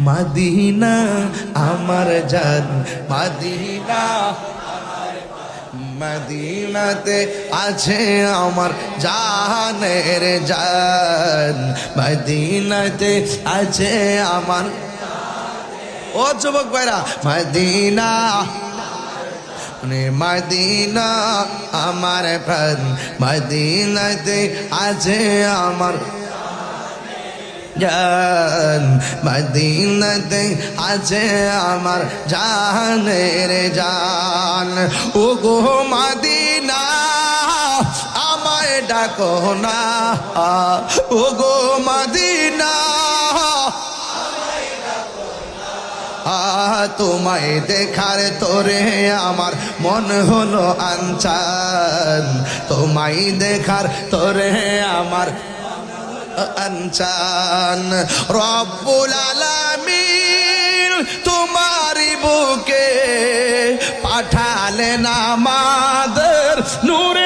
Medina আমার জান Medina মদিনাতে আছে আমার জানের জান মদিনাতে আছে আমার ও যুবক ভাইরা মদিনা মদিনা আমার প্রাণ মদিনাতে আছে আমার জান মদিনাতে আছে আমার জানের জান ও গো মদিনা আমায় ডাকো না ও গো মদিনা তোমায় দেখার তোরে আমার মন হলো আনচান তোমায় দেখার তোরে আমার আনচান রব্বুল আলামিন তোমারি বুকে পাঠালেন আমাদের নূরে